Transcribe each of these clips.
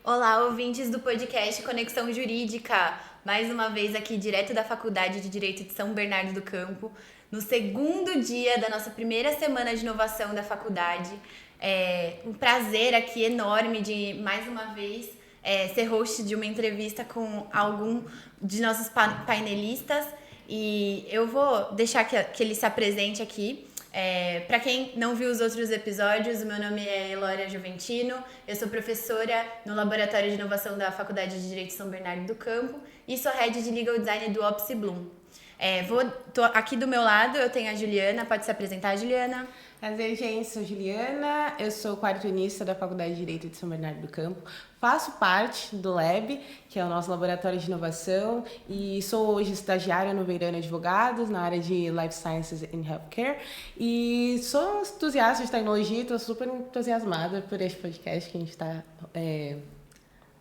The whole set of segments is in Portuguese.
Olá, ouvintes do podcast Conexão Jurídica. Mais uma vez aqui, direto da Faculdade de Direito de São Bernardo do Campo, no segundo dia da nossa primeira semana de inovação da faculdade. É um prazer aqui enorme de, mais uma vez, ser host de uma entrevista com algum de nossos painelistas. E eu vou deixar que ele se apresente aqui. Para quem não viu os outros episódios, o meu nome é Elória Juventino, eu sou professora no Laboratório de Inovação da Faculdade de Direito de São Bernardo do Campo e sou Head de Legal Design do Opsi Bloom. Tô aqui do meu lado, eu tenho a Juliana, pode se apresentar, Juliana? Prazer, gente, sou Juliana, eu sou quartonista da Faculdade de Direito de São Bernardo do Campo, faço parte do LAB, que é o nosso laboratório de inovação, e sou hoje estagiária no Veirano Advogados, na área de Life Sciences and Healthcare, e sou entusiasta de tecnologia e estou super entusiasmada por este podcast que a gente está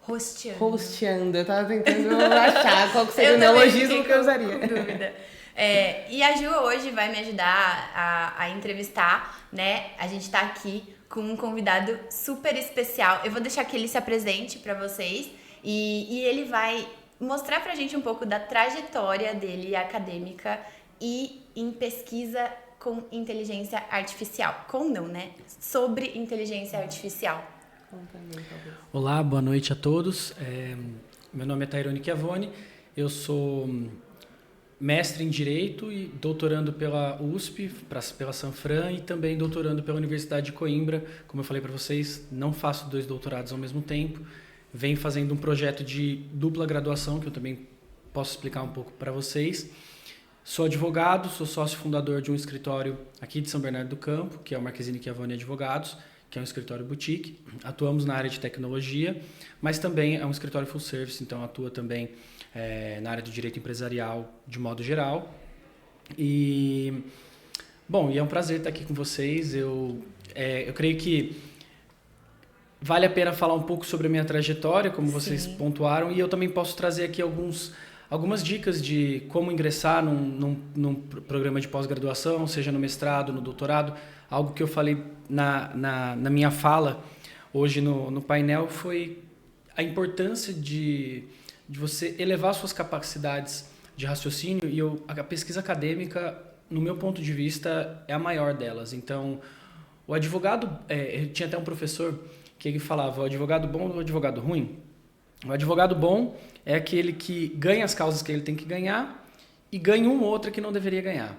hosteando. Eu tava tentando achar qual que seria o neologismo que eu usaria. Com dúvida. E a Ju hoje vai me ajudar a entrevistar, né? A gente tá aqui com um convidado super especial. Eu vou deixar que ele se apresente para vocês e ele vai mostrar pra gente um pouco da trajetória dele acadêmica e em pesquisa com inteligência artificial. Com não, né? Sobre inteligência artificial. Olá, boa noite a todos. Meu nome é Tairone Chiavone, eu sou mestre em Direito e doutorando pela USP, pela Sanfran e também doutorando pela Universidade de Coimbra. Como eu falei para vocês, não faço 2 doutorados ao mesmo tempo. Venho fazendo um projeto de dupla graduação, que eu também posso explicar um pouco para vocês. Sou advogado, sou sócio fundador de um escritório aqui de São Bernardo do Campo, que é o Marquezine Chiavone Advogados, que é um escritório boutique. Atuamos na área de tecnologia, mas também é um escritório full service, então atua também na área do direito empresarial de modo geral. E é um prazer estar aqui com vocês. Eu creio que vale a pena falar um pouco sobre a minha trajetória, como vocês pontuaram, e eu também posso trazer aqui algumas dicas de como ingressar num programa de pós-graduação, seja no mestrado, no doutorado. Algo que eu falei na minha fala hoje no painel foi a importância de você elevar suas capacidades de raciocínio, e a pesquisa acadêmica, no meu ponto de vista, é a maior delas. Então, o advogado, tinha até um professor que ele falava, o advogado bom ou o advogado ruim? O advogado bom é aquele que ganha as causas que ele tem que ganhar e ganha uma ou outra que não deveria ganhar.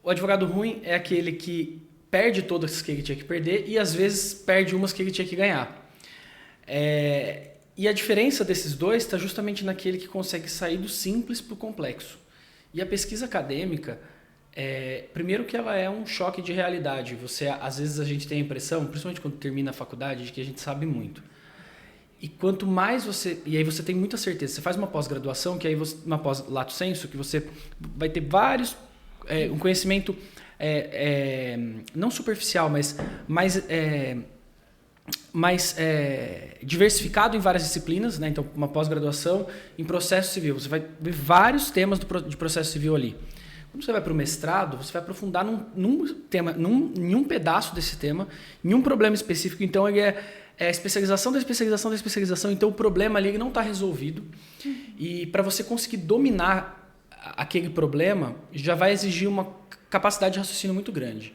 O advogado ruim é aquele que perde todas que ele tinha que perder e às vezes perde umas que ele tinha que ganhar. E a diferença desses dois está justamente naquele que consegue sair do simples para o complexo. E a pesquisa acadêmica, primeiro que ela é um choque de realidade. Às vezes a gente tem a impressão, principalmente quando termina a faculdade, de que a gente sabe muito. E quanto mais e aí você tem muita certeza, você faz uma pós-graduação, que aí uma pós-lato sensu, que você vai ter vários, um conhecimento não superficial, mas mais diversificado em várias disciplinas, né? Então, uma pós-graduação em processo civil, você vai ver vários temas de processo civil ali. Quando você vai para o mestrado, você vai aprofundar num tema, em um pedaço desse tema, em um problema específico. Então, ele é a especialização da especialização da especialização. Então, o problema ali não está resolvido. E para você conseguir dominar aquele problema, já vai exigir uma capacidade de raciocínio muito grande.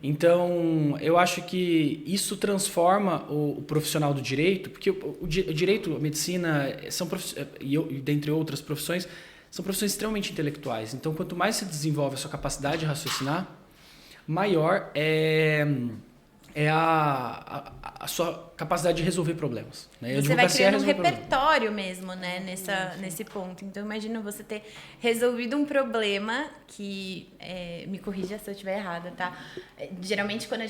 Então, eu acho que isso transforma o profissional do direito, porque o direito, a medicina, e dentre outras profissões, são profissões extremamente intelectuais. Então, quanto mais você desenvolve a sua capacidade de raciocinar, maior é a sua capacidade de resolver problemas. Né? Você vai criando um repertório mesmo, né, nesse ponto. Então, imagina você ter resolvido um problema que... me corrija se eu estiver errada, tá? Geralmente, quando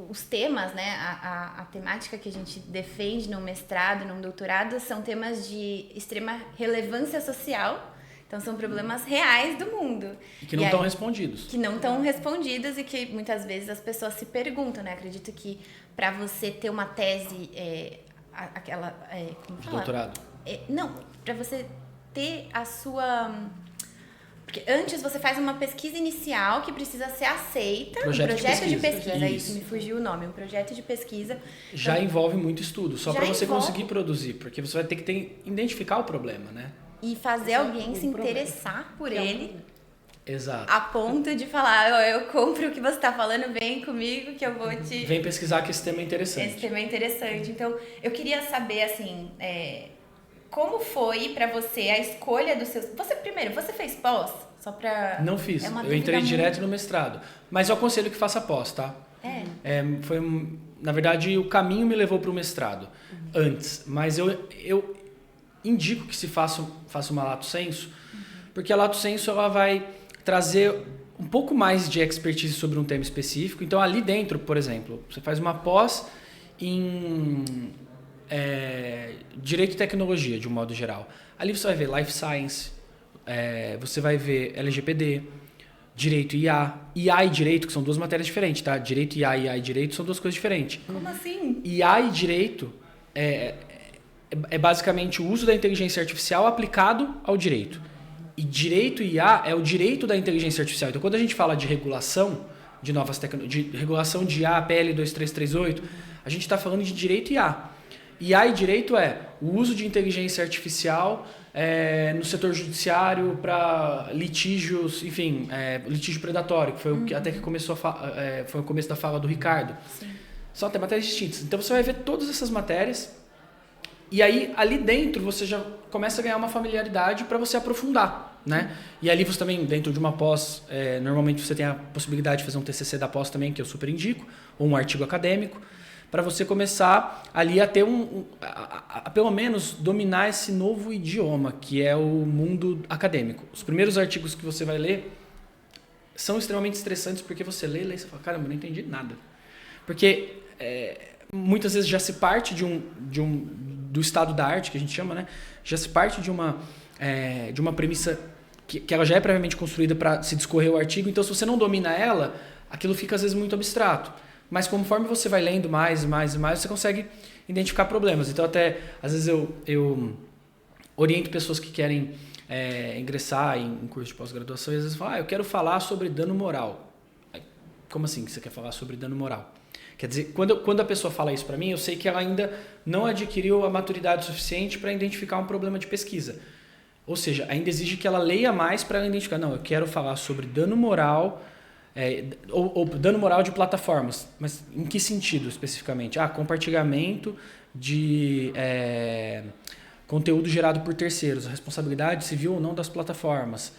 os temas, né, a temática que a gente defende no mestrado, no doutorado, são temas de extrema relevância social. Então, são problemas reais do mundo. E que não estão respondidos. Que não estão respondidos e que muitas vezes as pessoas se perguntam, né? Acredito que para você ter uma tese, como de doutorado? Não, para você ter a sua Porque antes você faz uma pesquisa inicial que precisa ser aceita. Projeto de pesquisa. Isso. Me fugiu o nome. Um projeto de pesquisa. Já então, envolve muito estudo, só para você envolve... conseguir produzir, porque você vai ter que identificar o problema, né? E fazer alguém se interessar por ele. Exato. A ponto de falar, eu compro o que você está falando, vem comigo que eu vou te... Vem pesquisar que esse tema é interessante. Esse tema é interessante. Então, eu queria saber, assim, como foi para você a escolha dos seus... Você fez pós? Só pra... Não fiz. Eu entrei direto no mestrado. Mas eu aconselho que faça pós, tá? Na verdade, o caminho me levou para o mestrado antes. Mas eu indico que se faça uma lato sensu, porque a lato sensu ela vai trazer um pouco mais de expertise sobre um tema específico. Então, ali dentro, por exemplo, você faz uma pós em Direito e Tecnologia, de um modo geral. Ali você vai ver Life Science, você vai ver LGPD, Direito e IA. IA e Direito, que são duas matérias diferentes, tá? Direito e IA e Direito são duas coisas diferentes. Como assim? IA e Direito é basicamente o uso da inteligência artificial aplicado ao direito. E direito e IA é o direito da inteligência artificial. Então, quando a gente fala de regulação de novas tecnologias, de regulação de IA, PL 2338, a gente está falando de direito e IA. IA e direito é o uso de inteligência artificial no setor judiciário para litígios, enfim, litígio predatório, que foi o que até que começou foi o começo da fala do Ricardo. Sim. São até matérias distintas. Então, você vai ver todas essas matérias. E aí, ali dentro, você já começa a ganhar uma familiaridade para você aprofundar, né? E ali você também, dentro de uma pós, normalmente você tem a possibilidade de fazer um TCC da pós também, que eu super indico, ou um artigo acadêmico, para você começar ali a ter pelo menos, dominar esse novo idioma, que é o mundo acadêmico. Os primeiros artigos que você vai ler são extremamente estressantes, porque você lê e você fala, caramba, eu não entendi nada. Porque muitas vezes já se parte do estado da arte, que a gente chama, né? Já se parte de uma premissa que ela já é previamente construída para se discorrer o artigo. Então, se você não domina ela, aquilo fica às vezes muito abstrato. Mas conforme você vai lendo mais, você consegue identificar problemas. Então, até às vezes eu oriento pessoas que querem ingressar em curso de pós-graduação e às vezes falam, eu quero falar sobre dano moral. Como assim que você quer falar sobre dano moral? Quer dizer, quando a pessoa fala isso para mim, eu sei que ela ainda não adquiriu a maturidade suficiente para identificar um problema de pesquisa. Ou seja, ainda exige que ela leia mais para identificar. Não, eu quero falar sobre dano moral, ou dano moral de plataformas. Mas em que sentido especificamente? Compartilhamento de conteúdo gerado por terceiros, a responsabilidade civil ou não das plataformas.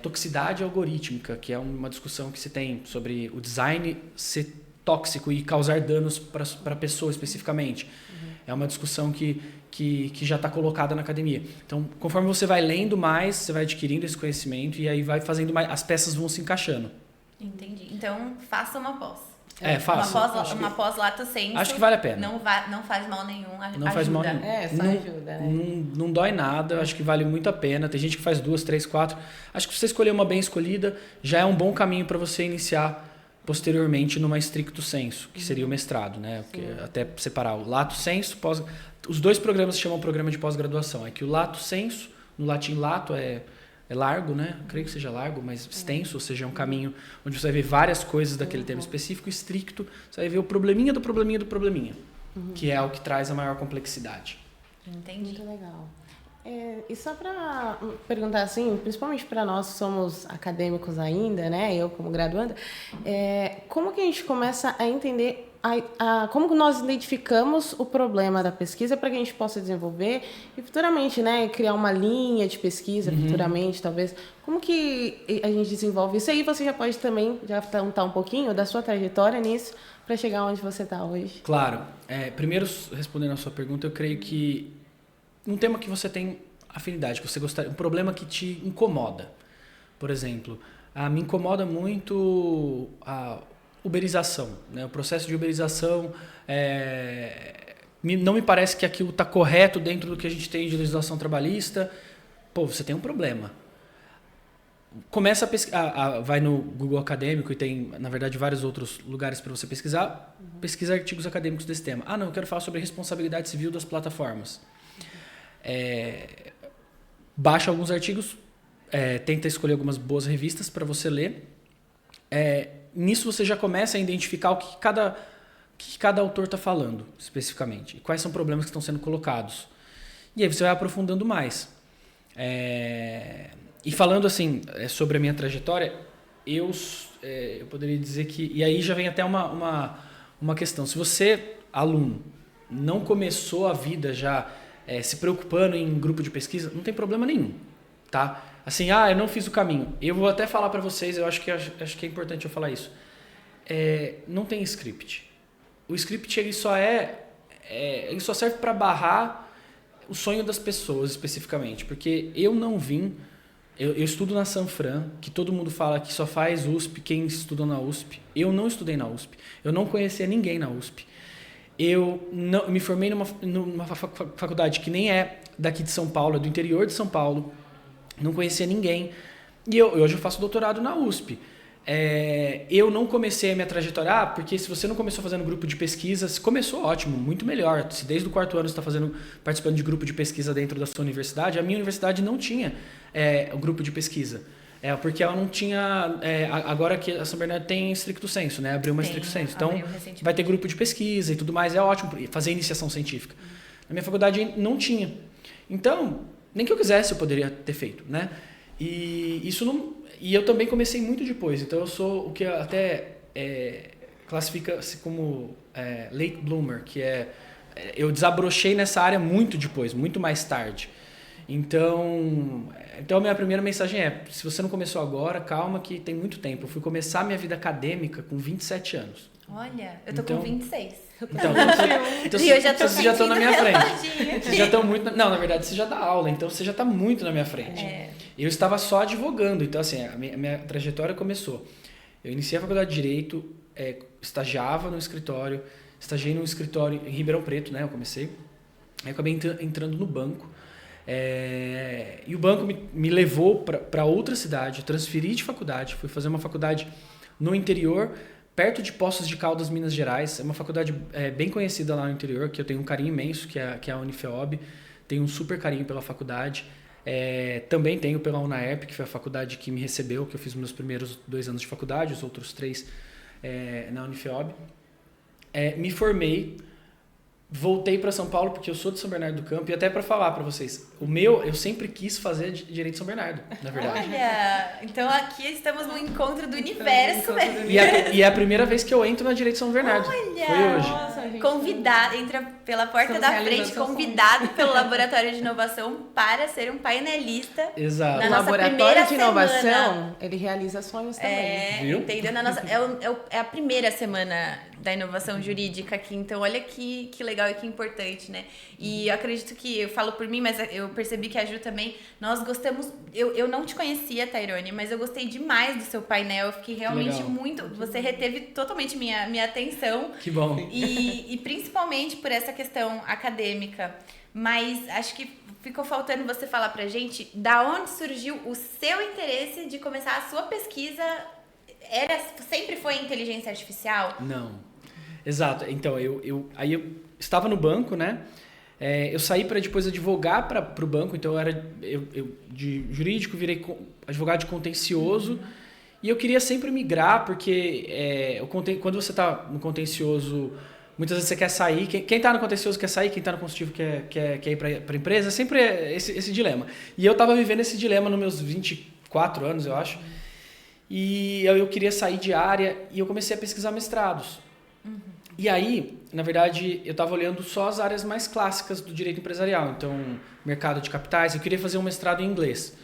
Toxicidade algorítmica, que é uma discussão que se tem sobre o design ser tóxico e causar danos para a pessoa especificamente. É uma discussão que já está colocada na academia. Então, conforme você vai lendo mais, você vai adquirindo esse conhecimento e aí vai fazendo mais, as peças vão se encaixando. Entendi. Então, faça uma pós. Faça. Uma pós lato sensu. Acho que vale a pena. Não faz mal nenhum. Não faz mal nenhum. Só ajuda, né? Não dói nada, acho que vale muito a pena. Tem gente que faz 2, 3, 4. Acho que se você escolher uma bem escolhida, já é um bom caminho para você iniciar posteriormente numa stricto sensu, que seria o mestrado, né? Porque até separar o lato sensu, os dois programas se chamam programa de pós-graduação. É que o lato sensu, no latim lato é largo, né? Eu creio que seja largo, mas extenso, ou seja, é um caminho onde você vai ver várias coisas daquele tema específico. Stricto, você vai ver o probleminha do probleminha do probleminha, que é o que traz a maior complexidade. Entendi. Muito legal. E só para perguntar assim, principalmente para nós que somos acadêmicos ainda, né? Eu como graduanda, como que a gente começa a entender como que nós identificamos o problema da pesquisa para que a gente possa desenvolver e futuramente, né, criar uma linha de pesquisa futuramente, talvez. Como que a gente desenvolve isso? Aí você já pode também já contar um pouquinho da sua trajetória nisso para chegar onde você está hoje. Claro. Primeiro, respondendo a sua pergunta, eu creio que um tema que você tem afinidade, que você gostaria, um problema que te incomoda. Por exemplo, me incomoda muito a uberização, né? O processo de uberização, não me parece que aquilo está correto dentro do que a gente tem de legislação trabalhista. Pô, você tem um problema. Começa a pesquisar, vai no Google Acadêmico e tem, na verdade, vários outros lugares para você pesquisar. Pesquisa artigos acadêmicos desse tema. Não, eu quero falar sobre responsabilidade civil das plataformas. Baixa alguns artigos tenta escolher algumas boas revistas para você ler. Nisso você já começa a identificar o que cada autor está falando, especificamente. E quais são problemas que estão sendo colocados. E aí você vai aprofundando mais. E falando assim, sobre a minha trajetória, eu poderia dizer que... E aí já vem até uma questão. Se você, aluno, não começou a vida já se preocupando em grupo de pesquisa, não tem problema nenhum, tá? Assim, eu não fiz o caminho. Eu vou até falar para vocês, eu acho que é importante eu falar isso. Não tem script. O script ele só serve para barrar o sonho das pessoas especificamente, porque eu não vim... Eu estudo na Sanfran, que todo mundo fala que só faz USP quem estuda na USP. Eu não estudei na USP. Eu não conhecia ninguém na USP. Eu me formei numa faculdade que nem é daqui de São Paulo, é do interior de São Paulo. Não conhecia ninguém. E hoje eu faço doutorado na USP. Eu não comecei a minha trajetória, porque se você não começou fazendo grupo de pesquisa, se começou ótimo, muito melhor. Se desde o 4º ano você está participando de grupo de pesquisa dentro da sua universidade, a minha universidade não tinha o grupo de pesquisa. Porque ela não tinha... agora que a São Bernardo tem stricto sensu, né? Abriu uma stricto sensu. Então, vai ter grupo de pesquisa e tudo mais. É ótimo fazer iniciação científica. Na minha faculdade não tinha. Então, nem que eu quisesse eu poderia ter feito, né? E isso não... E eu também comecei muito depois. Então, eu sou o que até classifica-se como late bloomer, que eu desabrochei nessa área muito depois, muito mais tarde. Então a minha primeira mensagem se você não começou agora, calma que tem muito tempo. Eu fui começar a minha vida acadêmica com 27 anos. Olha, eu tô com 26. Então e eu já tô vocês já estão na minha frente. Vocês já estão muito... Não, na verdade, você já dá aula, então você já está muito na minha frente. Eu estava só advogando, então assim, a minha trajetória começou. Eu iniciei a faculdade de Direito, estagiava no escritório, estagiei no escritório em Ribeirão Preto, né? Eu comecei. Aí eu acabei entrando no banco. E o banco me levou para outra cidade, eu transferi de faculdade, fui fazer uma faculdade no interior, perto de Poços de Caldas, Minas Gerais. É uma faculdade bem conhecida lá no interior, que eu tenho um carinho imenso, que é a Unifeob. Tenho um super carinho pela faculdade. Também tenho pela UNAERP, que foi a faculdade que me recebeu, que eu fiz meus primeiros 2 anos de faculdade, os outros 3 na Unifeob. Me formei, voltei para São Paulo, porque eu sou de São Bernardo do Campo, e até para falar para vocês, eu sempre quis fazer Direito de São Bernardo, na verdade. Olha, então aqui estamos no encontro do universo, né? E é a primeira vez que eu entro na Direito de São Bernardo. Olha, foi hoje. Nossa, convidado, entra pela porta da frente, convidado pelo Laboratório de Inovação para ser um painelista. Exato. Na o nossa Laboratório de Inovação, semana. ele realiza sonhos também. Viu? Entendeu? É a primeira semana da inovação jurídica aqui, então olha que legal e que importante, né? E eu acredito que, eu falo por mim, mas eu percebi que a Ju também, nós gostamos, eu não te conhecia, Tairone, mas eu gostei demais do seu painel, eu fiquei realmente muito, você reteve totalmente minha atenção. Que bom. E principalmente por essa questão acadêmica, mas acho que ficou faltando você falar pra gente da onde surgiu o seu interesse de começar a sua pesquisa. Sempre foi inteligência artificial? Não. Exato. Então, aí eu estava no banco, né? Eu saí para depois advogar para o banco, então eu de jurídico virei advogado de contencioso, e eu queria sempre migrar, porque quando você está no contencioso, muitas vezes você quer sair, quem está no contencioso quer sair, quem está no consultivo quer ir para a empresa, sempre esse dilema. E eu estava vivendo esse dilema nos meus 24 anos, eu acho, e eu queria sair de área, e eu comecei a pesquisar mestrados. E aí, na verdade, eu estava olhando só as áreas mais clássicas do direito empresarial. Então, mercado de capitais. Eu queria fazer um mestrado em inglês.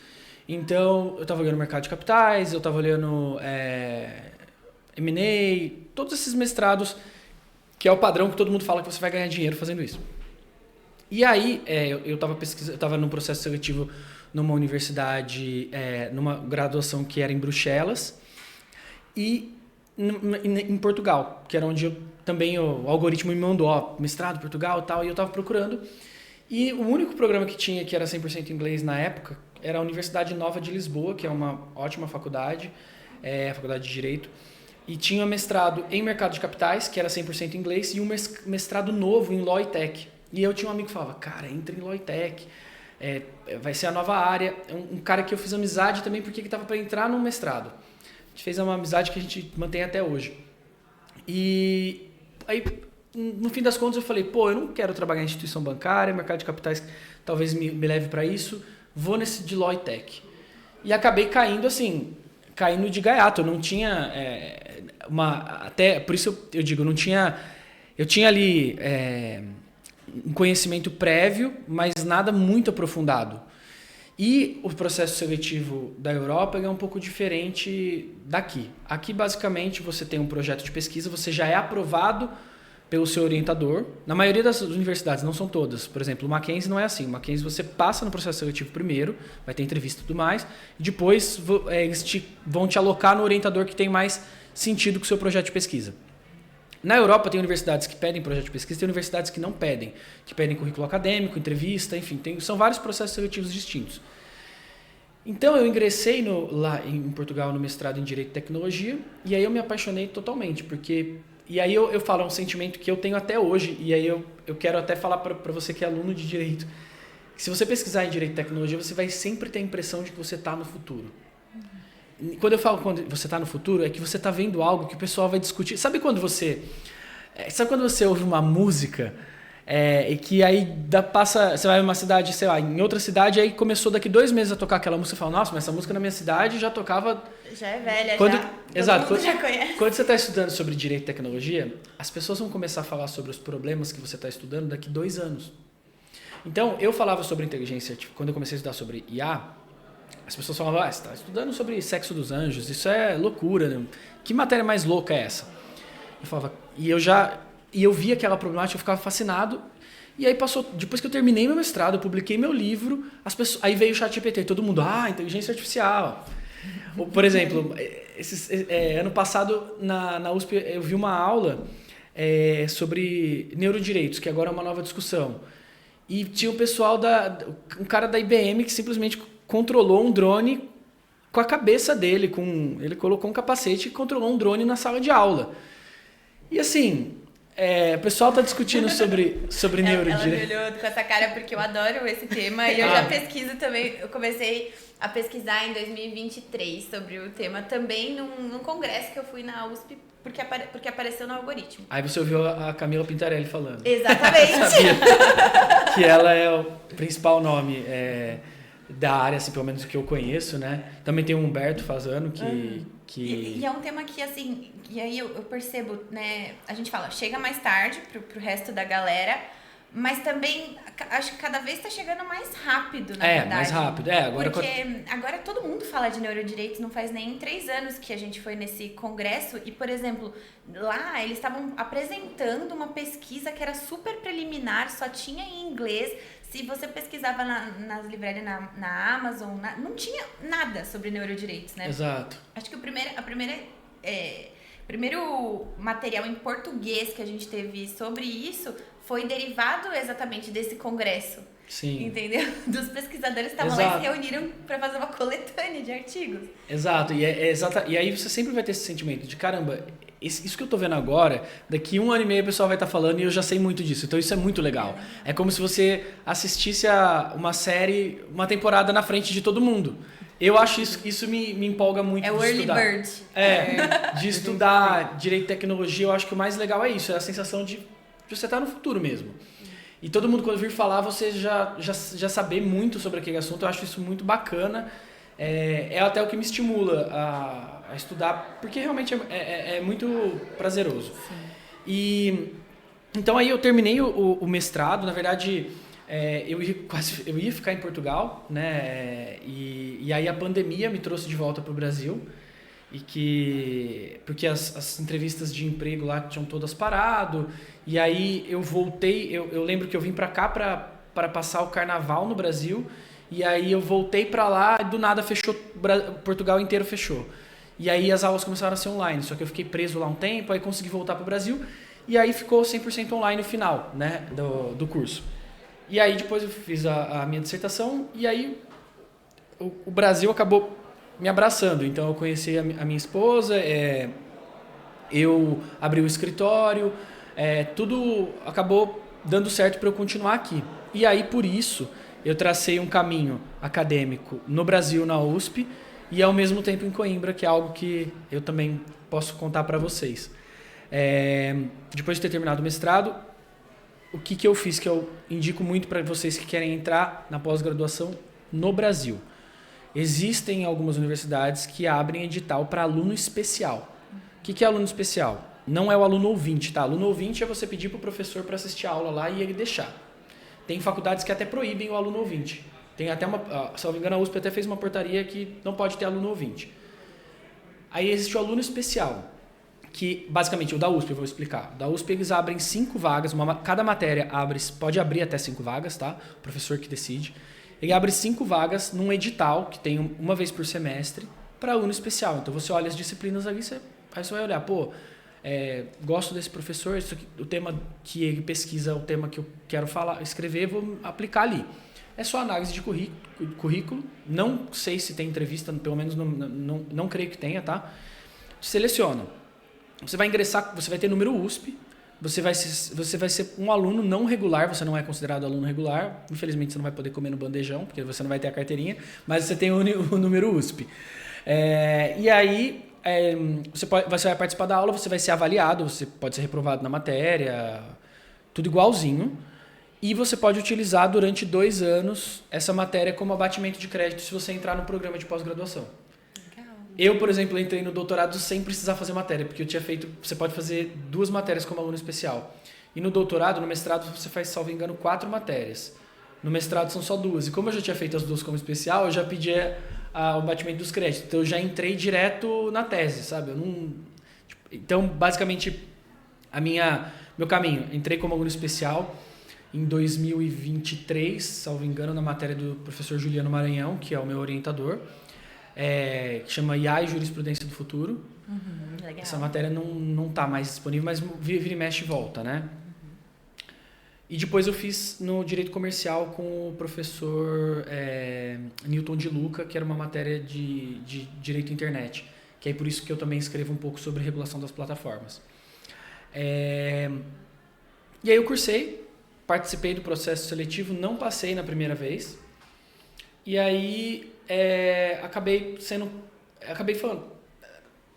Então, eu estava olhando mercado de capitais, eu estava olhando M&A, todos esses mestrados, que é o padrão que todo mundo fala que você vai ganhar dinheiro fazendo isso. E aí, eu estava num processo seletivo numa universidade, numa graduação que era em Bruxelas, e em Portugal, que era onde também o algoritmo me mandou, mestrado em Portugal e tal, e eu estava procurando. E o único programa que tinha que era 100% inglês na época era a Universidade Nova de Lisboa, que é uma ótima faculdade, a faculdade de Direito, e tinha mestrado em mercado de capitais, que era 100% inglês, e um mestrado novo em Law e Tech. E eu tinha um amigo que falava, cara, entra em Law e Tech, vai ser a nova área. Um cara que eu fiz amizade também porque ele estava para entrar no mestrado. A gente fez uma amizade que a gente mantém até hoje. E aí, no fim das contas, eu falei, eu não quero trabalhar em instituição bancária, mercado de capitais talvez me leve para isso, vou nesse Deloitte Tech. E acabei caindo de gaiato. Eu não tinha até por isso eu digo, eu tinha ali um conhecimento prévio, mas nada muito aprofundado. E o processo seletivo da Europa é um pouco diferente daqui. Aqui, basicamente, você tem um projeto de pesquisa, você já é aprovado pelo seu orientador. Na maioria das universidades, não são todas. Por exemplo, o Mackenzie não é assim. O Mackenzie você passa no processo seletivo primeiro, vai ter entrevista e tudo mais, e depois eles vão te alocar no orientador que tem mais sentido com o seu projeto de pesquisa. Na Europa tem universidades que pedem projeto de pesquisa, tem universidades que não pedem, que pedem currículo acadêmico, entrevista, enfim, são vários processos seletivos distintos. Então eu ingressei lá em Portugal no mestrado em Direito e Tecnologia, e aí eu me apaixonei totalmente, e aí eu falo um sentimento que eu tenho até hoje, e aí eu quero até falar para você que é aluno de Direito, que se você pesquisar em Direito e Tecnologia, você vai sempre ter a impressão de que você está no futuro. Quando eu falo quando você está no futuro, é que você está vendo algo que o pessoal vai discutir. Sabe quando você ouve uma música e que aí você vai numa cidade, sei lá, em outra cidade, aí começou daqui 2 meses a tocar aquela música, você fala, nossa, mas essa música na minha cidade já tocava... Já é velha, Exato. Todo mundo já conhece. Quando você está estudando sobre Direito e Tecnologia, as pessoas vão começar a falar sobre os problemas que você está estudando daqui 2 anos. Então, eu falava sobre inteligência artificial, quando eu comecei a estudar sobre IA, as pessoas falavam, você está estudando sobre sexo dos anjos, isso é loucura, né? Que matéria mais louca é essa? Eu falava, e eu via aquela problemática, eu ficava fascinado, e aí depois que eu terminei meu mestrado, eu publiquei meu livro, aí veio o ChatGPT, todo mundo, inteligência artificial. Ou, por exemplo, ano passado na USP eu vi uma aula sobre neurodireitos, que agora é uma nova discussão. E tinha um cara da IBM que simplesmente controlou um drone com a cabeça dele. Ele colocou um capacete e controlou um drone na sala de aula. E assim, o pessoal está discutindo sobre neurodireito. Ela me olhou com essa cara porque eu adoro esse tema e eu já pesquiso também. Eu comecei a pesquisar em 2023 sobre o tema também num congresso que eu fui na USP porque apareceu no algoritmo. Aí você ouviu a Camila Pintarelli falando. Exatamente. Sabia que ela é o principal nome da área, assim, pelo menos que eu conheço, né? Também tem o Humberto Fazano, que... E é um tema que, assim, e aí eu percebo, né? A gente fala, chega mais tarde pro resto da galera, mas também acho que cada vez está chegando mais rápido, na verdade. Mais rápido. Agora todo mundo fala de neurodireitos, não faz nem 3 anos que a gente foi nesse congresso e, por exemplo, lá eles estavam apresentando uma pesquisa que era super preliminar, só tinha em inglês. Se você pesquisava nas livrarias na Amazon, não tinha nada sobre neurodireitos, né? Exato. Acho que o primeiro material em português que a gente teve sobre isso foi derivado exatamente desse congresso. Sim. Entendeu? Dos pesquisadores que estavam lá e se reuniram para fazer uma coletânea de artigos. Exato. E aí você sempre vai ter esse sentimento de, caramba, isso que eu tô vendo agora, daqui 1 ano e meio o pessoal vai estar falando e eu já sei muito disso. Então isso é muito legal. É como se você assistisse a uma série, uma temporada na frente de todo mundo. Eu acho isso me empolga muito de estudar. É o early bird. De estudar direito e tecnologia, eu acho que o mais legal é isso, é a sensação de você estar no futuro mesmo. E todo mundo, quando vir falar, você já saber muito sobre aquele assunto, eu acho isso muito bacana. É até o que me estimula a estudar, porque realmente é muito prazeroso. Sim. Então aí eu terminei o mestrado, na verdade... eu ia ficar em Portugal, né? E aí a pandemia me trouxe de volta para o Brasil, porque as entrevistas de emprego lá tinham todas parado, e aí eu voltei, eu lembro que eu vim para cá para passar o carnaval no Brasil, e aí eu voltei para lá e do nada fechou, Portugal inteiro fechou. E aí as aulas começaram a ser online, só que eu fiquei preso lá um tempo, aí consegui voltar para o Brasil, e aí ficou 100% online no final, né, do curso. E aí depois eu fiz a minha dissertação e aí o Brasil acabou me abraçando. Então eu conheci a minha esposa, eu abri o escritório, tudo acabou dando certo para eu continuar aqui. E aí por isso eu tracei um caminho acadêmico no Brasil, na USP, e ao mesmo tempo em Coimbra, que é algo que eu também posso contar para vocês. Depois de ter terminado o mestrado, o que eu fiz, que eu indico muito para vocês que querem entrar na pós-graduação no Brasil. Existem algumas universidades que abrem edital para aluno especial. O que é aluno especial? Não é o aluno ouvinte, tá? Aluno ouvinte é você pedir para o professor para assistir a aula lá e ele deixar. Tem faculdades que até proíbem o aluno ouvinte. Tem até se não me engano, a USP até fez uma portaria que não pode ter aluno ouvinte. Aí existe o aluno especial, que basicamente o da USP, eu vou explicar. Da USP eles abrem 5 vagas, cada matéria pode abrir até 5 vagas, tá? O professor que decide. Ele abre 5 vagas num edital, que tem uma vez por semestre, para aluno especial. Então você olha as disciplinas ali, aí você vai olhar, gosto desse professor, isso aqui, o tema que ele pesquisa, o tema que eu quero escrever, vou aplicar ali. É só análise de currículo, não sei se tem entrevista, pelo menos não creio que tenha, tá? Seleciona. Você vai ingressar, você vai ter número USP, você vai ser um aluno não regular, você não é considerado aluno regular, infelizmente você não vai poder comer no bandejão, porque você não vai ter a carteirinha, mas você tem o número USP. E aí, você vai participar da aula, você vai ser avaliado, você pode ser reprovado na matéria, tudo igualzinho, e você pode utilizar durante 2 anos essa matéria como abatimento de crédito se você entrar no programa de pós-graduação. Eu, por exemplo, entrei no doutorado sem precisar fazer matéria, porque eu tinha você pode fazer 2 matérias como aluno especial. E no doutorado, no mestrado, você faz, salvo engano, 4 matérias. No mestrado são só 2. E como eu já tinha feito as 2 como especial, eu já pedi o batimento dos créditos. Então eu já entrei direto na tese, sabe? Então, basicamente, meu caminho, entrei como aluno especial em 2023, salvo engano, na matéria do professor Juliano Maranhão, que é o meu orientador. Que chama IA e Jurisprudência do Futuro. Legal. Essa matéria não está mais disponível, mas vira e mexe e volta, né? E depois eu fiz no Direito Comercial com o professor Newton de Luca, que era uma matéria de Direito Internet, que é por isso que eu também escrevo um pouco sobre regulação das plataformas. E aí eu cursei, participei do processo seletivo, não passei na primeira vez, e aí acabei falando,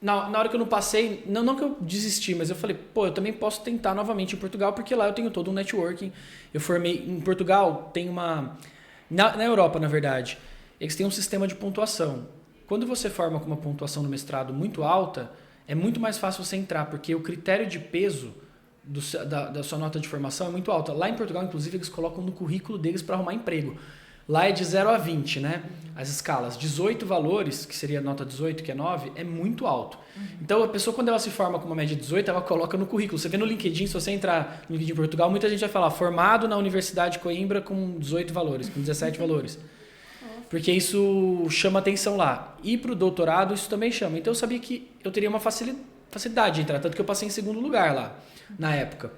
na hora que eu não passei, não que eu desisti, mas eu falei, eu também posso tentar novamente em Portugal, porque lá eu tenho todo um networking. Eu formei em Portugal, tem na Europa, na verdade, eles têm um sistema de pontuação. Quando você forma com uma pontuação no mestrado muito alta, é muito mais fácil você entrar, porque o critério de peso da sua nota de formação é muito alta. Lá em Portugal, inclusive, eles colocam no currículo deles para arrumar emprego. Lá é de 0 a 20, né? As escalas. 18 valores, que seria a nota 18, que é 9, é muito alto. Então, a pessoa, quando ela se forma com uma média de 18, ela coloca no currículo. Você vê no LinkedIn, se você entrar no LinkedIn Portugal, muita gente vai falar formado na Universidade de Coimbra com 18 valores, com 17 valores. Porque isso chama atenção lá. E para o doutorado, isso também chama. Então, eu sabia que eu teria uma facilidade de entrar, tanto que eu passei em segundo lugar lá, na época.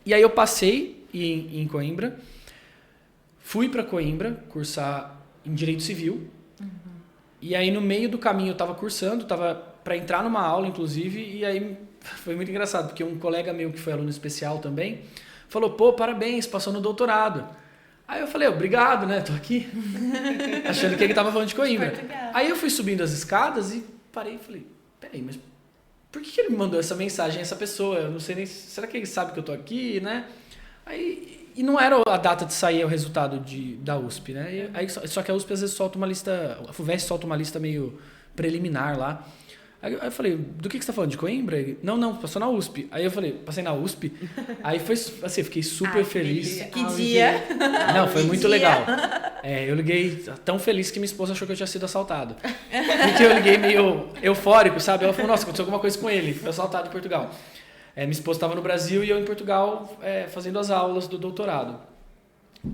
E aí eu passei em Coimbra. Fui para Coimbra cursar em Direito Civil. E aí no meio do caminho eu estava cursando, estava para entrar numa aula inclusive, e aí foi muito engraçado, porque um colega meu que foi aluno especial também, falou, parabéns, passou no doutorado. Aí eu falei, obrigado, né, tô aqui, achando que ele estava falando de Coimbra. Aí eu fui subindo as escadas e parei e falei, peraí, mas por que ele me mandou essa mensagem, essa pessoa? Eu não sei nem, será que ele sabe que eu tô aqui, né? E não era a data de sair o resultado da USP, né? Só que a USP às vezes solta uma lista, a FUVEST solta uma lista meio preliminar lá. Aí eu falei, do que você está falando? De Coimbra? Ele, não, passou na USP. Aí eu falei, passei na USP? Aí foi assim, fiquei super feliz. Que dia! Não, foi muito legal. Eu liguei tão feliz que minha esposa achou que eu tinha sido assaltado. Porque eu liguei meio eufórico, sabe? Ela falou, nossa, aconteceu alguma coisa com ele. Foi assaltado em Portugal. Minha esposa estava no Brasil e eu em Portugal fazendo as aulas do doutorado.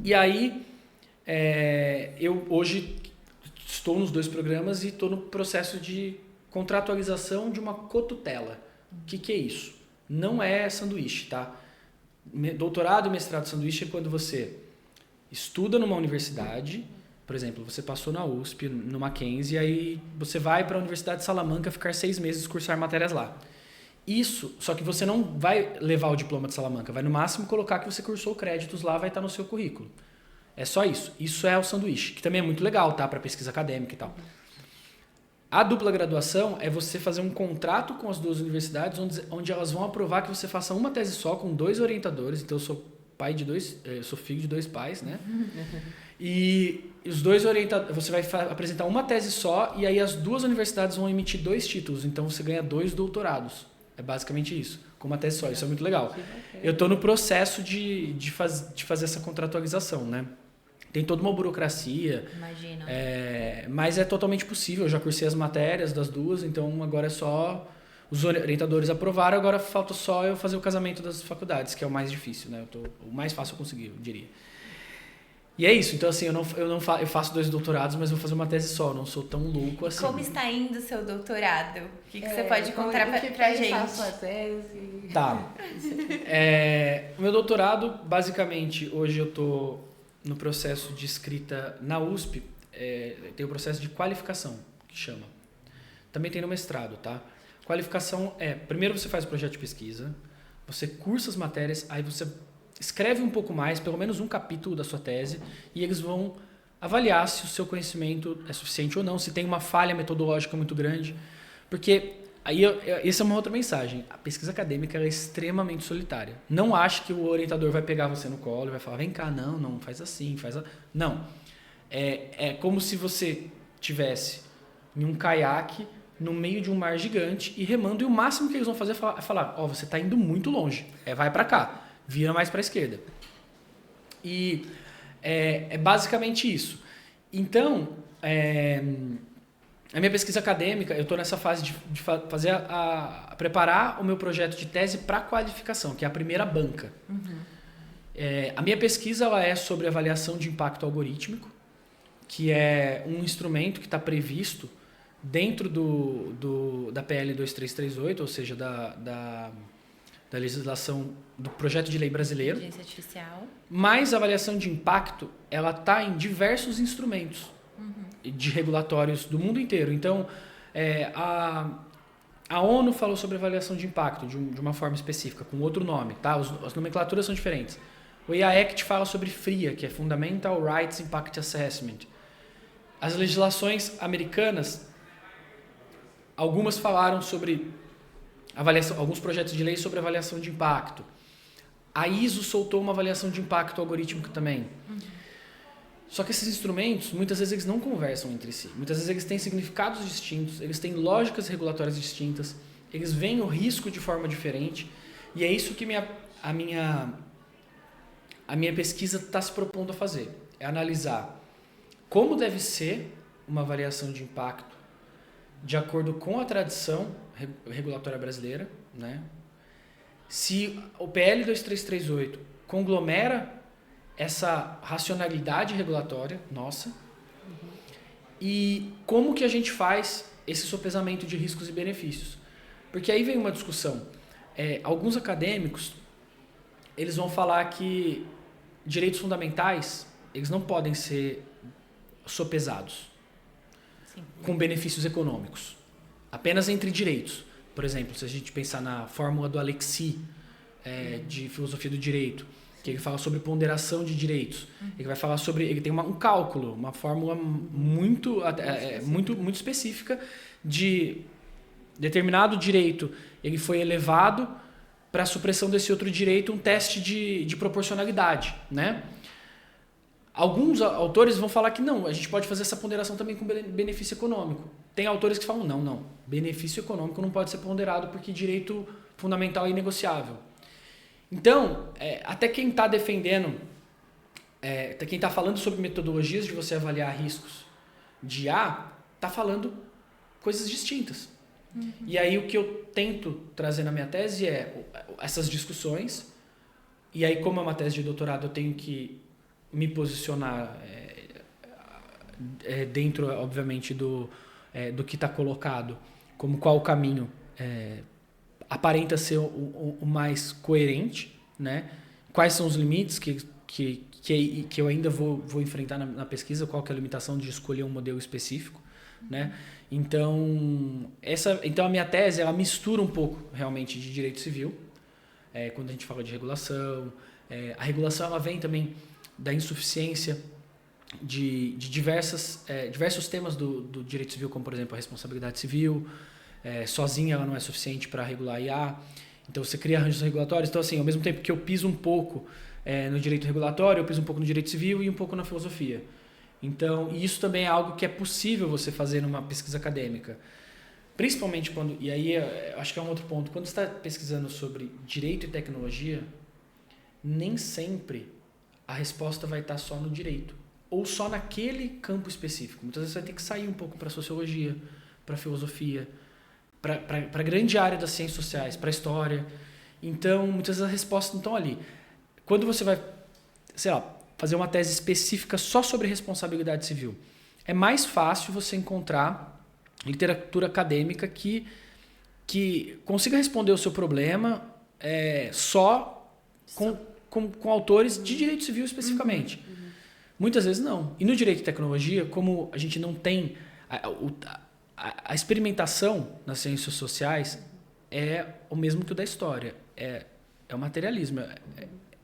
E aí, eu hoje estou nos 2 programas e estou no processo de contratualização de uma cotutela. O que é isso? Não é sanduíche, tá? Doutorado e mestrado sanduíche é quando você estuda numa universidade, por exemplo, você passou na USP, no Mackenzie, aí você vai para a Universidade de Salamanca ficar 6 meses cursar matérias lá. Isso, só que você não vai levar o diploma de Salamanca, vai no máximo colocar que você cursou créditos lá, vai estar no seu currículo. É só isso. Isso é o sanduíche, que também é muito legal, tá? Para pesquisa acadêmica e tal. A dupla graduação é você fazer um contrato com as duas universidades onde elas vão aprovar que você faça uma tese só com 2 orientadores. Então, eu sou sou filho de 2 pais, né? E os 2 orientadores, você vai apresentar uma tese só e aí as 2 universidades vão emitir 2 títulos. Então, você ganha 2 doutorados. É basicamente isso, com uma tese só. Isso é muito legal. Eu estou no processo de fazer essa contratualização, né? Tem toda uma burocracia. Imagino. Mas é totalmente possível. Eu já cursei as matérias das 2, então agora é só... Os orientadores aprovaram, agora falta só eu fazer o casamento das faculdades, que é o mais difícil, né? O mais fácil eu conseguir, eu diria. E é isso. Então, assim, eu faço 2 doutorados, mas vou fazer uma tese só. Eu não sou tão louco assim. Como está indo o seu doutorado? O que você pode contar pra gente? A sua tese? Tá. O meu doutorado, basicamente, hoje eu tô no processo de escrita na USP. Tem o processo de qualificação, que chama. Também tem no mestrado, tá? Qualificação primeiro você faz o projeto de pesquisa, você cursa as matérias, aí você escreve um pouco mais, pelo menos um capítulo da sua tese, e eles vão avaliar se o seu conhecimento é suficiente ou não, se tem uma falha metodológica muito grande, porque aí essa é uma outra mensagem. A pesquisa acadêmica é extremamente solitária. Não ache que o orientador vai pegar você no colo e vai falar, vem cá, não, faz assim, Não. É como se você tivesse em um caiaque no meio de um mar gigante e remando, e o máximo que eles vão fazer é falar, você está indo muito longe, vai para cá, vira mais para a esquerda. E é basicamente isso. Então, a minha pesquisa acadêmica, eu estou nessa fase de fazer preparar o meu projeto de tese para qualificação, que é a primeira banca. A minha pesquisa ela é sobre avaliação de impacto algorítmico, que é um instrumento que está previsto dentro da PL 2338, ou seja, da legislação do projeto de lei brasileiro. Inteligência artificial. Mas a avaliação de impacto, ela está em diversos instrumentos de regulatórios do mundo inteiro. Então, a ONU falou sobre avaliação de impacto de uma forma específica, com outro nome, tá? As nomenclaturas são diferentes. O EAECT fala sobre FRIA, que é Fundamental Rights Impact Assessment. As legislações americanas, algumas falaram sobre avaliação, alguns projetos de lei sobre avaliação de impacto. A ISO soltou uma avaliação de impacto algorítmico também. Só que esses instrumentos, muitas vezes eles não conversam entre si. Muitas vezes eles têm significados distintos, eles têm lógicas regulatórias distintas, eles veem o risco de forma diferente. E é isso que a minha pesquisa está se propondo a fazer. É analisar como deve ser uma avaliação de impacto de acordo com a tradição regulatória brasileira, né? Se o PL 2338 conglomera essa racionalidade regulatória nossa, e como que a gente faz esse sopesamento de riscos e benefícios. Porque aí vem uma discussão. Alguns acadêmicos, eles vão falar que direitos fundamentais, eles não podem ser sopesados. Sim. Com benefícios econômicos. Apenas entre direitos. Por exemplo, se a gente pensar na fórmula do Alexis, de filosofia do direito, que ele fala sobre ponderação de direitos. Ele vai falar sobre... Ele tem um cálculo, uma fórmula muito específica de determinado direito. Ele foi elevado para a supressão desse outro direito, um teste de proporcionalidade, né? Alguns autores vão falar que não, a gente pode fazer essa ponderação também com benefício econômico. Tem autores que falam, não, benefício econômico não pode ser ponderado porque direito fundamental é inegociável. Então, até quem está defendendo, até quem está falando sobre metodologias de você avaliar riscos de IA, está falando coisas distintas. E aí o que eu tento trazer na minha tese é essas discussões, e aí como é uma tese de doutorado eu tenho que me posicionar dentro, obviamente, do que está colocado, como qual o caminho aparenta ser o mais coerente, né? Quais são os limites que eu ainda vou enfrentar na pesquisa, qual que é a limitação de escolher um modelo específico, né? Então a minha tese ela mistura um pouco realmente de direito civil, quando a gente fala de regulação. A regulação ela vem também da insuficiência de diversos temas do direito civil, como, por exemplo, a responsabilidade civil. Sozinha ela não é suficiente para regular a IA. Então, você cria arranjos regulatórios. Então, assim, ao mesmo tempo que eu piso um pouco no direito regulatório, eu piso um pouco no direito civil e um pouco na filosofia. Então, isso também é algo que é possível você fazer numa pesquisa acadêmica. Principalmente quando... E aí, eu acho que é um outro ponto. Quando você está pesquisando sobre direito e tecnologia, nem sempre a resposta vai estar só no direito. Ou só naquele campo específico. Muitas vezes você vai ter que sair um pouco para a sociologia, para a filosofia, para a grande área das ciências sociais, para a história. Então, muitas vezes as respostas não estão ali. Quando você vai, sei lá, fazer uma tese específica só sobre responsabilidade civil, é mais fácil você encontrar literatura acadêmica que consiga responder o seu problema só com autores de direito civil especificamente. Muitas vezes não. E no direito e tecnologia, como a gente não tem... A experimentação nas ciências sociais é o mesmo que o da história. É o materialismo.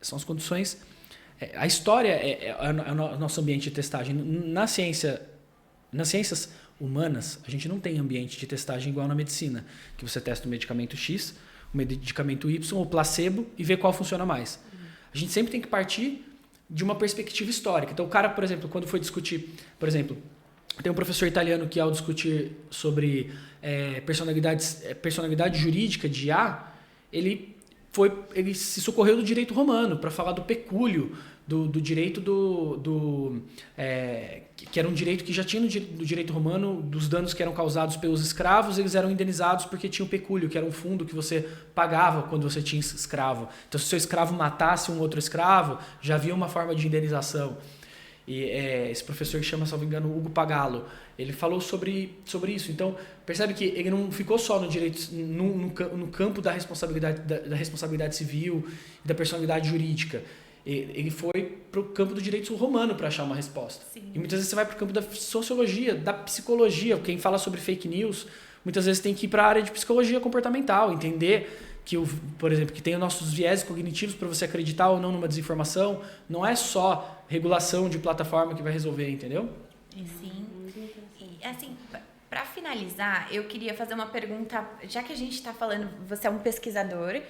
São as condições... A história é o nosso ambiente de testagem. Nas ciências humanas, a gente não tem ambiente de testagem igual na medicina, que você testa o medicamento X, o medicamento Y, o placebo, e vê qual funciona mais. A gente sempre tem que partir de uma perspectiva histórica. Então, o cara, por exemplo, quando foi discutir... Por exemplo, tem um professor italiano que, ao discutir sobre personalidade jurídica de IA, ele se socorreu do direito romano para falar do pecúlio, do direito que era um direito que já tinha no direito romano, dos danos que eram causados pelos escravos, eles eram indenizados porque tinha o pecúlio, que era um fundo que você pagava quando você tinha escravo. Então, se o seu escravo matasse um outro escravo, já havia uma forma de indenização. E esse professor que chama, se não me engano, Hugo Pagallo, ele falou sobre isso. Então, percebe que ele não ficou só no direito, no campo da responsabilidade civil e da personalidade jurídica. Ele foi para o campo do direito romano para achar uma resposta. Sim. E muitas vezes você vai para o campo da sociologia, da psicologia. Quem fala sobre fake news, muitas vezes tem que ir para a área de psicologia comportamental, entender que, por exemplo, que tem os nossos viés cognitivos para você acreditar ou não numa desinformação. Não é só regulação de plataforma que vai resolver, entendeu? Sim. E, assim, para finalizar, eu queria fazer uma pergunta, já que a gente está falando, você é um pesquisador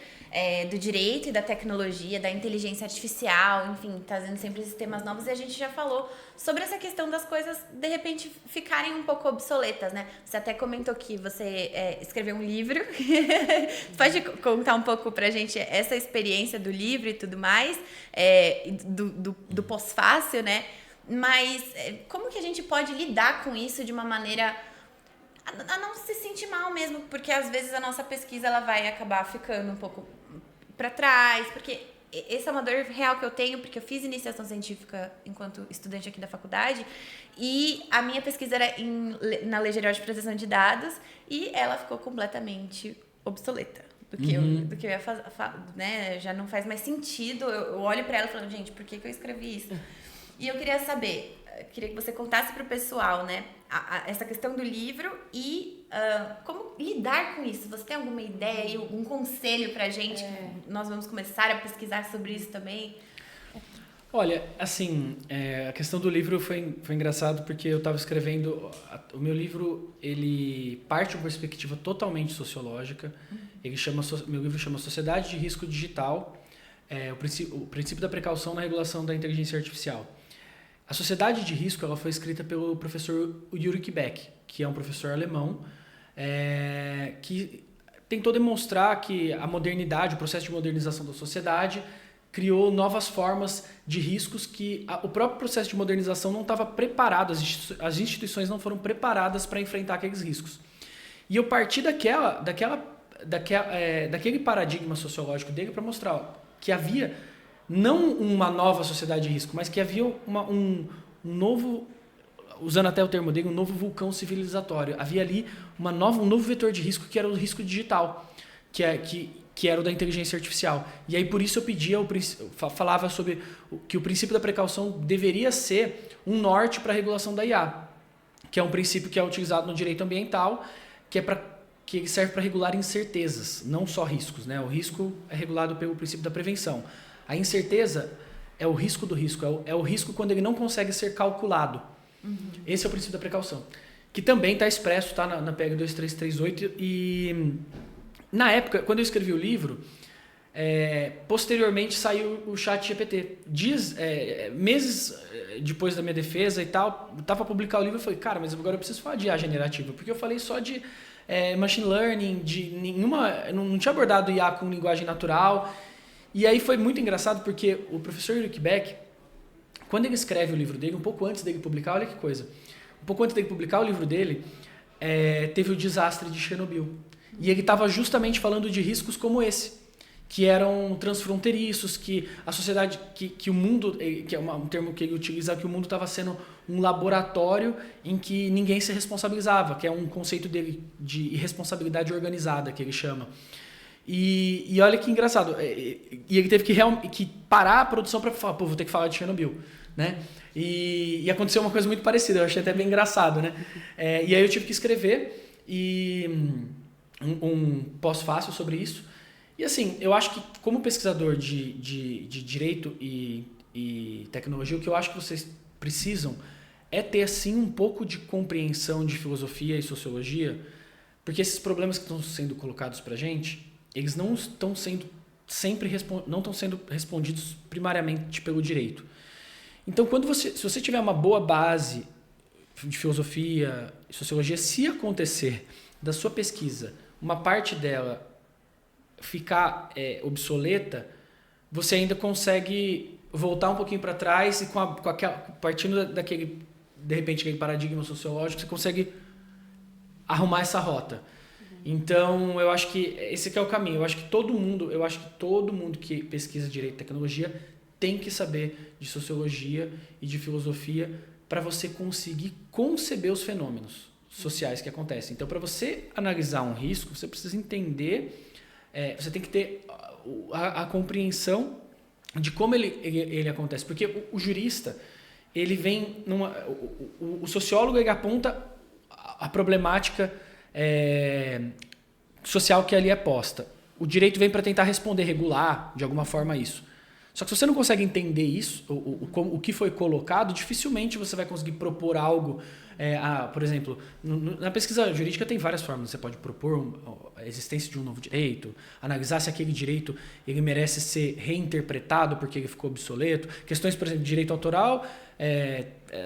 do direito e da tecnologia, da inteligência artificial, enfim, trazendo sempre esses temas novos, e a gente já falou sobre essa questão das coisas, de repente, ficarem um pouco obsoletas, né? Você até comentou que você escreveu um livro. Pode contar um pouco pra gente essa experiência do livro e tudo mais, do pós-fácil, né? Mas como que a gente pode lidar com isso de uma maneira a não se sentir mal mesmo, porque às vezes a nossa pesquisa ela vai acabar ficando um pouco para trás, porque essa é uma dor real que eu tenho, porque eu fiz iniciação científica enquanto estudante aqui da faculdade, e a minha pesquisa era na Lei Geral de Proteção de Dados, e ela ficou completamente obsoleta. Do que eu ia fazer, né? Já não faz mais sentido. Eu olho para ela falando, gente, por que eu escrevi isso? E eu queria saber, queria que você contasse para o pessoal, né, essa questão do livro e como lidar com isso. Você tem alguma ideia, algum conselho para a gente? Nós vamos começar a pesquisar sobre isso também? Olha, assim, a questão do livro foi engraçado porque eu estava escrevendo... O meu livro, ele parte de uma perspectiva totalmente sociológica. Meu livro chama Sociedade de Risco Digital, o princípio da precaução na regulação da inteligência artificial. A sociedade de risco ela foi escrita pelo professor Ulrich Beck, que é um professor alemão, que tentou demonstrar que a modernidade, o processo de modernização da sociedade, criou novas formas de riscos que o próprio processo de modernização não estava preparado, as instituições não foram preparadas para enfrentar aqueles riscos. E eu parti daquele paradigma sociológico dele para mostrar que havia não uma nova sociedade de risco, mas que havia um novo, usando até o termo dele, um novo vulcão civilizatório. Havia ali um novo vetor de risco, que era o risco digital, que era o da inteligência artificial. E aí por isso eu falava sobre que o princípio da precaução deveria ser um norte para a regulação da IA, que é um princípio que é utilizado no direito ambiental, que serve para regular incertezas, não só riscos, né? O risco é regulado pelo princípio da prevenção. A incerteza é o risco do risco, é o risco quando ele não consegue ser calculado. Esse é o princípio da precaução, que também está expresso, está na PL 2338, e na época, quando eu escrevi o livro, posteriormente saiu o ChatGPT. Meses depois da minha defesa e tal, eu estava a publicar o livro e falei, cara, mas agora eu preciso falar de IA generativa, porque eu falei só de machine learning, não tinha abordado IA com linguagem natural. E aí foi muito engraçado porque o professor Ulrich Beck, quando ele escreve o livro dele, um pouco antes dele publicar, olha que coisa, um pouco antes dele publicar o livro dele, teve o desastre de Chernobyl. E ele estava justamente falando de riscos como esse, que eram transfronteiriços, que a sociedade, que o mundo, que é um termo que ele utiliza, que o mundo estava sendo um laboratório em que ninguém se responsabilizava, que é um conceito dele de irresponsabilidade organizada, que ele chama. E olha que engraçado, e ele teve que parar a produção para falar, vou ter que falar de Chernobyl, né? E aconteceu uma coisa muito parecida, eu achei até bem engraçado, né? E aí eu tive que escrever um pós-fácil sobre isso. E assim, eu acho que como pesquisador de direito e tecnologia, o que eu acho que vocês precisam é ter assim um pouco de compreensão de filosofia e sociologia, porque esses problemas que estão sendo colocados pra gente, eles não estão sendo respondidos primariamente pelo direito. Então, se você tiver uma boa base de filosofia e sociologia, se acontecer da sua pesquisa, uma parte dela ficar obsoleta, você ainda consegue voltar um pouquinho para trás e partindo daquele, de repente, aquele paradigma sociológico, você consegue arrumar essa rota. Então, eu acho que esse que é o caminho. Eu acho que todo mundo que pesquisa direito e tecnologia tem que saber de sociologia e de filosofia para você conseguir conceber os fenômenos sociais que acontecem. Então, para você analisar um risco, você precisa entender, você tem que ter a compreensão de como ele acontece. Porque o jurista, ele vem o sociólogo, ele aponta a problemática social que ali é posta. O direito vem para tentar responder, regular de alguma forma isso. Só que se você não consegue entender isso, o que foi colocado, dificilmente você vai conseguir propor algo. Por exemplo, na pesquisa jurídica tem várias formas. Você pode propor a existência de um novo direito, analisar se aquele direito ele merece ser reinterpretado porque ele ficou obsoleto. Questões, por exemplo, de direito autoral,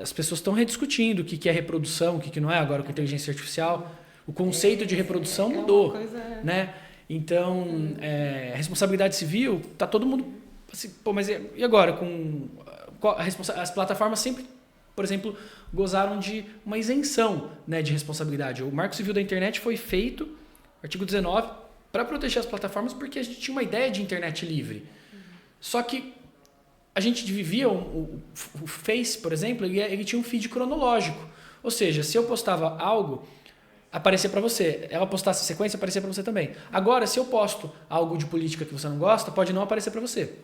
as pessoas estão rediscutindo o que é reprodução, o que não é agora com inteligência artificial. O conceito de reprodução mudou, né? Então, responsabilidade civil, tá todo mundo assim, mas e agora? As plataformas sempre, por exemplo, gozaram de uma isenção, né, de responsabilidade. O Marco Civil da Internet foi feito, artigo 19, para proteger as plataformas porque a gente tinha uma ideia de internet livre. Só que a gente vivia, o Face, por exemplo, ele tinha um feed cronológico. Ou seja, se eu postava algo, aparecer para você. Ela postasse sequência, aparecer para você também. Agora, se eu posto algo de política que você não gosta, pode não aparecer para você.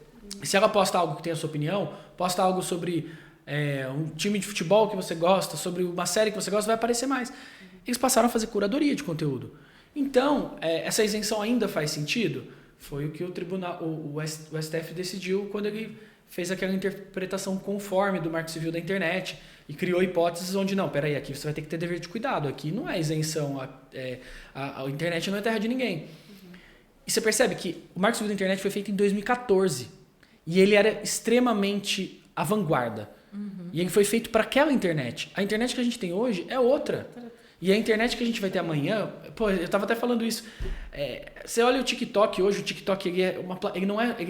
Se ela posta algo que tem a sua opinião, posta algo sobre um time de futebol que você gosta, sobre uma série que você gosta, vai aparecer mais. Eles passaram a fazer curadoria de conteúdo. Então, essa isenção ainda faz sentido? Foi o que o STF decidiu quando ele fez aquela interpretação conforme do Marco Civil da Internet e criou hipóteses onde, não, peraí, aqui você vai ter que ter dever de cuidado, aqui não é isenção, a internet não é terra de ninguém. E você percebe que o Marco Civil da Internet foi feito em 2014 e ele era extremamente à vanguarda. E ele foi feito para aquela internet. A internet que a gente tem hoje é outra. E a internet que a gente vai ter amanhã, eu estava até falando isso. Você olha o TikTok hoje, o TikTok ele é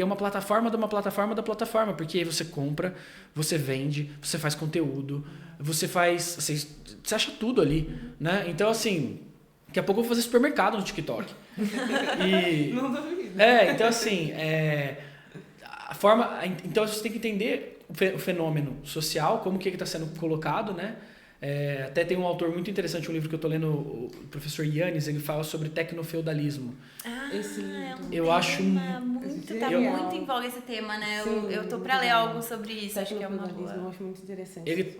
uma plataforma de uma plataforma da plataforma, porque aí você compra, você vende, você faz conteúdo, você acha tudo ali, né? Então assim, daqui a pouco eu vou fazer supermercado no TikTok. Não duvido. Então assim, então você tem que entender o fenômeno social, como que ele está sendo colocado, né? Até tem um autor muito interessante, um livro que eu estou lendo, o professor Yannis, ele fala sobre tecnofeudalismo. Eu acho muito em voga esse tema, né? Eu tô para ler algo sobre isso, acho que é uma boa. Eu acho muito interessante.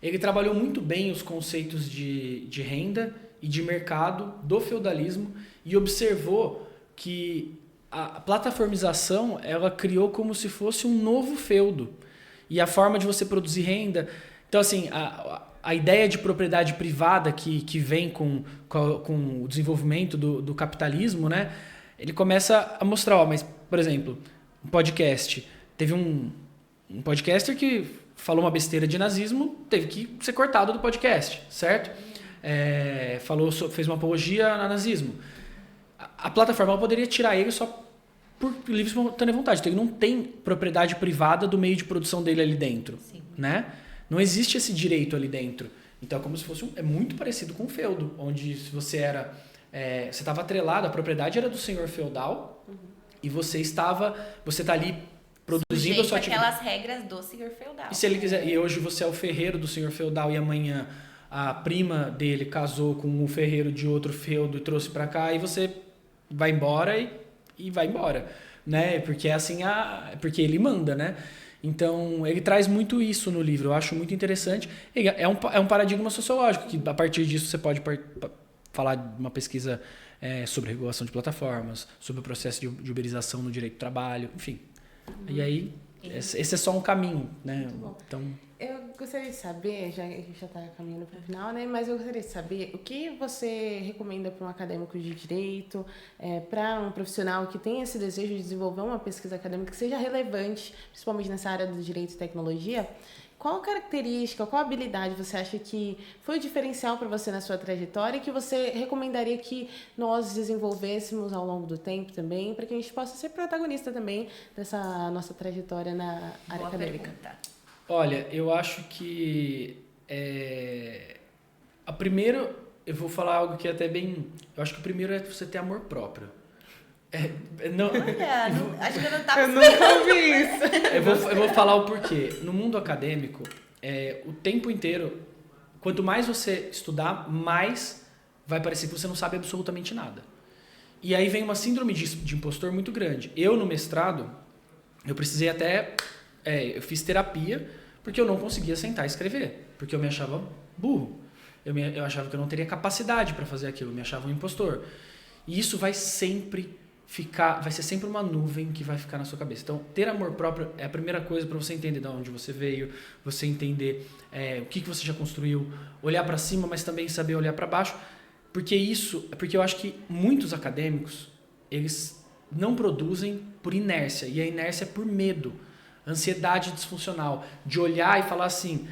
Ele trabalhou muito bem os conceitos de renda e de mercado do feudalismo e observou que a plataformização, ela criou como se fosse um novo feudo. E a forma de você produzir renda... Então, assim, a ideia de propriedade privada que vem com o desenvolvimento do capitalismo, né? Ele começa a mostrar, mas, por exemplo, um podcast. Teve um podcaster que falou uma besteira de nazismo, teve que ser cortado do podcast, certo? Fez uma apologia ao nazismo. A plataforma poderia tirar ele só por livre e espontânea vontade. Então, ele não tem propriedade privada do meio de produção dele ali dentro, né? Não existe esse direito ali dentro. Então, é como se fosse é muito parecido com o feudo, onde se você era... você estava atrelado, a propriedade era do senhor feudal, e você está ali produzindo a sua atividade. Aquelas regras do senhor feudal. E se ele quiser, e hoje você é o ferreiro do senhor feudal e amanhã a prima dele casou com um ferreiro de outro feudo e trouxe para cá, e você vai embora e vai embora, né? Porque é assim, porque ele manda, né? Então, ele traz muito isso no livro. Eu acho muito interessante. É um paradigma sociológico, que a partir disso você pode falar de uma pesquisa sobre regulação de plataformas, sobre o processo de uberização no direito do trabalho, enfim. E aí, esse é só um caminho, né? Então... Eu gostaria de saber, já que a gente já está caminhando para o final, né? Mas eu gostaria de saber o que você recomenda para um acadêmico de direito, para um profissional que tem esse desejo de desenvolver uma pesquisa acadêmica que seja relevante, principalmente nessa área do direito e tecnologia. Qual característica, qual habilidade você acha que foi o diferencial para você na sua trajetória e que você recomendaria que nós desenvolvêssemos ao longo do tempo também, para que a gente possa ser protagonista também dessa nossa trajetória na área acadêmica? Pergunta. Olha, eu acho que a primeira, eu vou falar algo que é até bem... Eu acho que o primeiro é você ter amor próprio. Acho que eu não estava Eu nunca ouvi isso. Eu vou falar o porquê. No mundo acadêmico, o tempo inteiro, quanto mais você estudar, mais vai parecer que você não sabe absolutamente nada. E aí vem uma síndrome de impostor muito grande. Eu, no mestrado, eu precisei até... eu fiz terapia porque eu não conseguia sentar e escrever, porque eu me achava burro. Eu achava que eu não teria capacidade para fazer aquilo, eu me achava um impostor. E isso vai ser sempre uma nuvem que vai ficar na sua cabeça. Então, ter amor próprio é a primeira coisa para você entender de onde você veio, você entender o que você já construiu, olhar para cima, mas também saber olhar para baixo, porque eu acho que muitos acadêmicos, eles não produzem por inércia, e a inércia é por medo. Ansiedade disfuncional, de olhar e falar assim,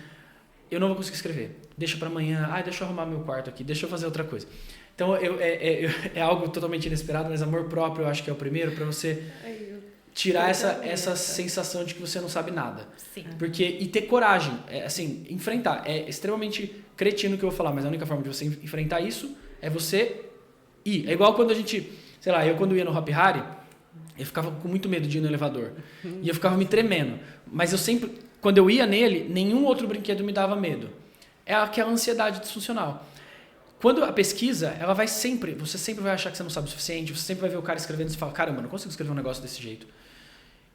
eu não vou conseguir escrever, deixa para amanhã, deixa eu arrumar meu quarto aqui, deixa eu fazer outra coisa. Então, é algo totalmente inesperado, mas amor próprio eu acho que é o primeiro, para você tirar essa sensação de que você não sabe nada. Sim. E ter coragem, enfrentar. É extremamente cretino o que eu vou falar, mas a única forma de você enfrentar isso é você ir. É igual quando a gente, sei lá, eu quando ia no Hop Hari, eu ficava com muito medo de ir no elevador. E eu ficava me tremendo. Mas eu sempre, quando eu ia nele, nenhum outro brinquedo me dava medo. É aquela ansiedade disfuncional. Quando a pesquisa, você sempre vai achar que você não sabe o suficiente, você sempre vai ver o cara escrevendo e você fala, caramba, eu não consigo escrever um negócio desse jeito.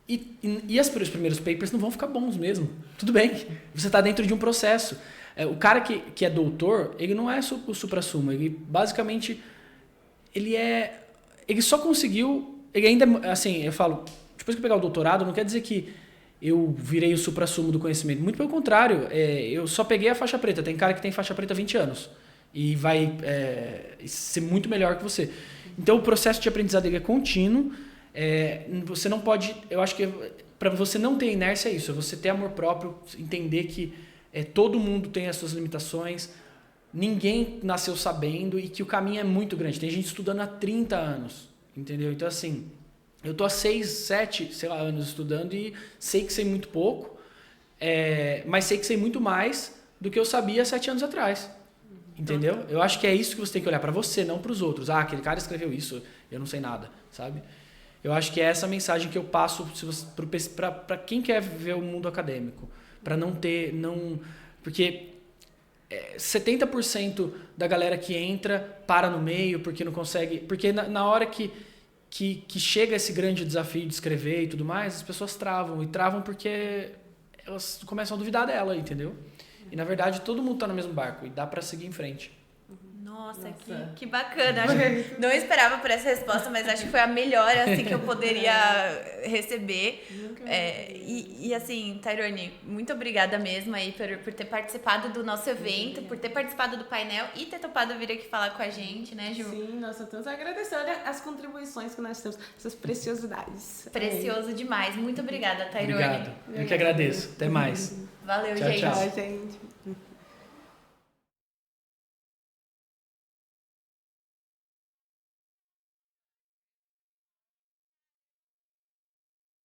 E os primeiros papers não vão ficar bons mesmo. Tudo bem, você está dentro de um processo. O cara que é doutor, ele não é o supra-sumo, ele basicamente, ele só conseguiu... Ele ainda, assim, eu falo, depois que eu pegar o doutorado, não quer dizer que eu virei o supra-sumo do conhecimento. Muito pelo contrário, eu só peguei a faixa preta. Tem cara que tem faixa preta há 20 anos e vai ser muito melhor que você. Então, o processo de aprendizado dele é contínuo. Você não pode... Eu acho que para você não ter inércia é isso. É você ter amor próprio, entender que todo mundo tem as suas limitações, ninguém nasceu sabendo e que o caminho é muito grande. Tem gente estudando há 30 anos. Entendeu? Então, assim, eu tô há 6, 7, sei lá, anos estudando e sei que sei muito pouco, mas sei que sei muito mais do que eu sabia 7 anos atrás. Entendeu? Eu acho que é isso que você tem que olhar para você, não para os outros. Aquele cara escreveu isso, eu não sei nada, sabe? Eu acho que é essa mensagem que eu passo para quem quer ver o mundo acadêmico. Para não ter... Porque 70% da galera que entra para no meio porque não consegue... Porque na hora que chega esse grande desafio de escrever e tudo mais, as pessoas travam. E travam porque elas começam a duvidar dela, entendeu? E, na verdade, todo mundo está no mesmo barco e dá para seguir em frente. Nossa. Que bacana. Acho que não esperava por essa resposta, mas acho que foi a melhor assim, que eu poderia receber. E assim, Tairone, muito obrigada mesmo aí por ter participado do nosso evento, por ter participado do painel e ter topado vir aqui falar com a gente, né, Ju? Sim, nossa, estamos agradecendo as contribuições que nós temos, essas preciosidades. Precioso demais. Muito obrigada, Tairone. Obrigado. Eu que agradeço. Até mais. Valeu, Tchau, gente. tchau. Tchau, gente.